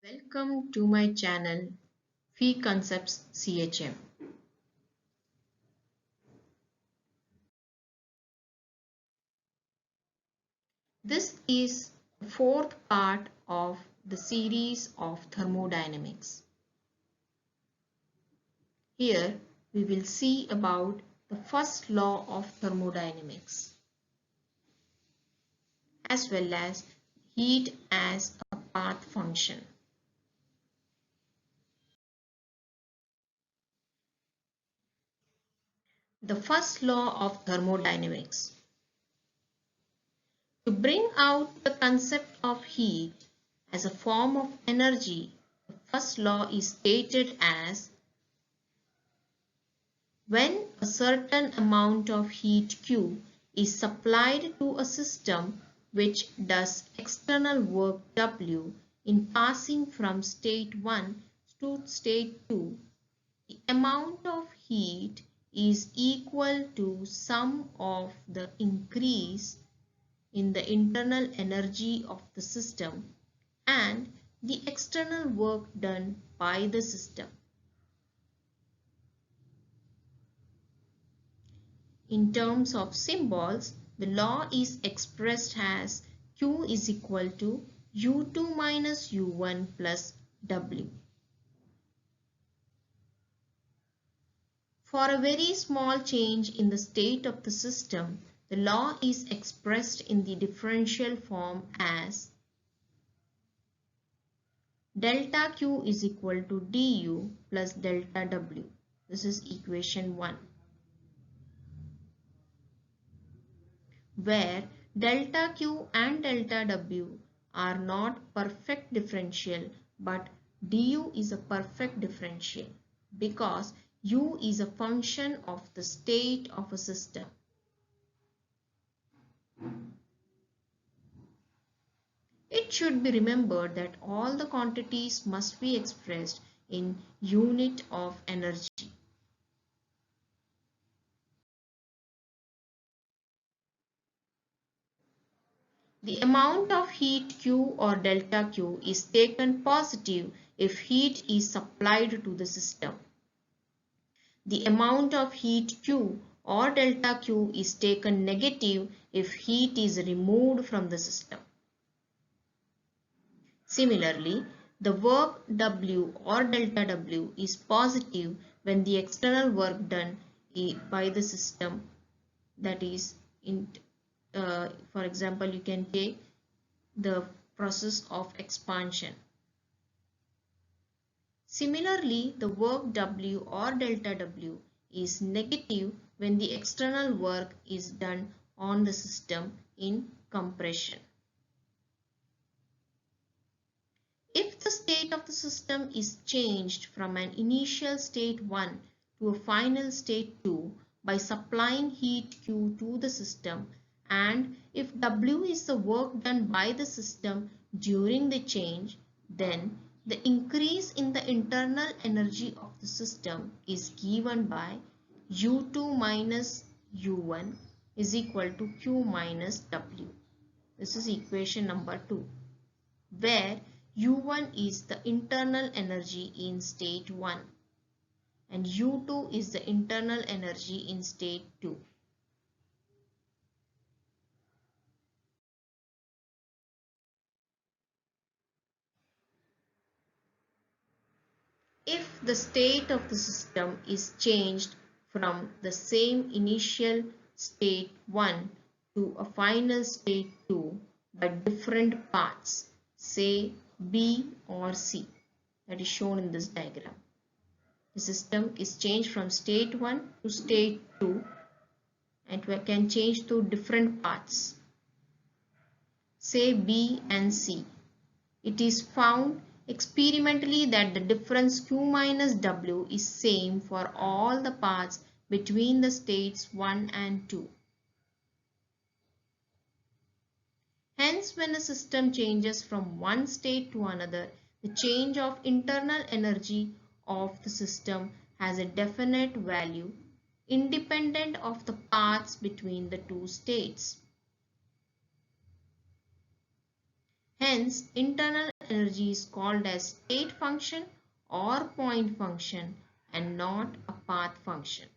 Welcome to my channel Phi Concepts CHM. This is the fourth part of the series of thermodynamics. Here we will see about the first law of thermodynamics as well as heat as a path function. The first law of thermodynamics. To bring out the concept of heat as a form of energy, the first law is stated as when a certain amount of heat Q is supplied to a system which does external work W in passing from state 1 to state 2, the amount of heat is equal to sum of the increase in the internal energy of the system and the external work done by the system. In terms of symbols, the law is expressed as Q is equal to U2 minus U1 plus W. For a very small change in the state of the system, the law is expressed in the differential form as delta Q is equal to du plus delta W. This is equation 1. Where delta Q and delta W are not perfect differential, but du is a perfect differential because u is a function of the state of a system. It should be remembered that all the quantities must be expressed in unit of energy. The amount of heat Q or delta Q is taken positive if heat is supplied to the system. The amount of heat Q or delta Q is taken negative if heat is removed from the system. Similarly, the work W or delta W is positive when the external work done by the system, that is, for example, you can take the process of expansion. Similarly, the work W or delta W is negative when the external work is done on the system in compression. If the state of the system is changed from an initial state 1 to a final state 2 by supplying heat Q to the system, and if W is the work done by the system during the change, then the increase in the internal energy of the system is given by U2 minus U1 is equal to Q minus W. This is equation number 2, where U1 is the internal energy in state 1 and U2 is the internal energy in state 2. If the state of the system is changed from the same initial state 1 to a final state 2 by different paths, say B or C, that is shown in this diagram. The system is changed from state 1 to state 2 and we can change to different paths, say B and C. It is found experimentally that the difference Q minus W is same for all the paths between the states 1 and 2. Hence, when a system changes from one state to another, the change of internal energy of the system has a definite value independent of the paths between the two states. Hence, internal energy is called as state function or point function and not a path function.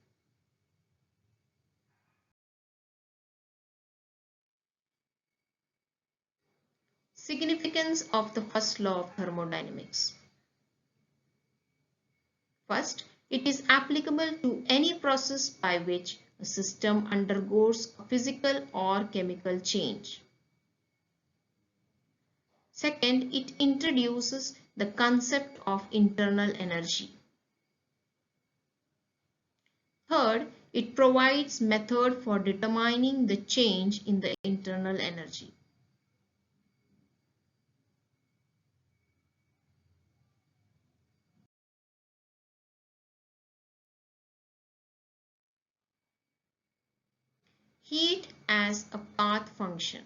Significance of the first law of thermodynamics. First, it is applicable to any process by which a system undergoes a physical or chemical change. Second, it introduces the concept of internal energy. Third, it provides method for determining the change in the internal energy. Heat as a path function.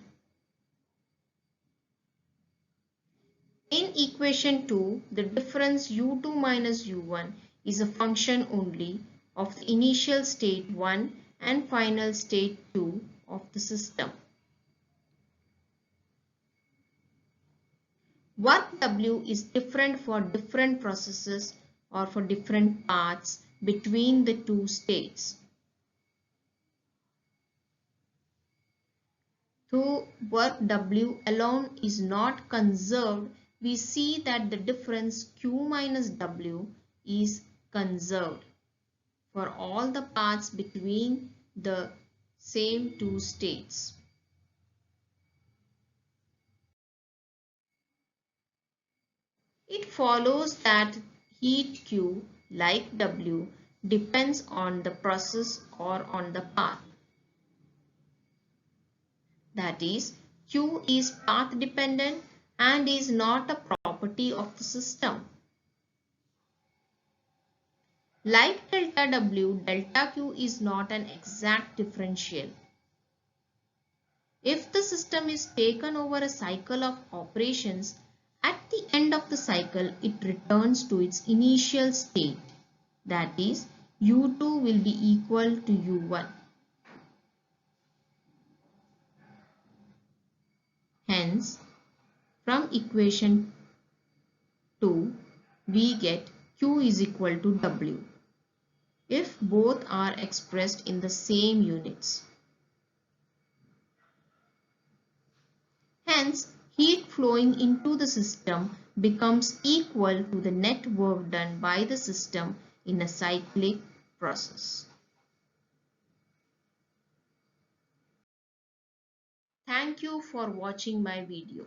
In equation 2, the difference U2 minus U1 is a function only of the initial state 1 and final state 2 of the system. Work W is different for different processes or for different paths between the two states. Though work W alone is not conserved, we see that the difference Q minus W is conserved for all the paths between the same two states. It follows that heat Q, like W, depends on the process or on the path. That is, Q is path dependent and is not a property of the system. Like delta W, delta Q is not an exact differential. If the system is taken over a cycle of operations, at the end of the cycle it returns to its initial state. That is, U2 will be equal to U1. Hence, from equation 2, we get Q is equal to W if both are expressed in the same units. Hence, heat flowing into the system becomes equal to the net work done by the system in a cyclic process. Thank you for watching my video.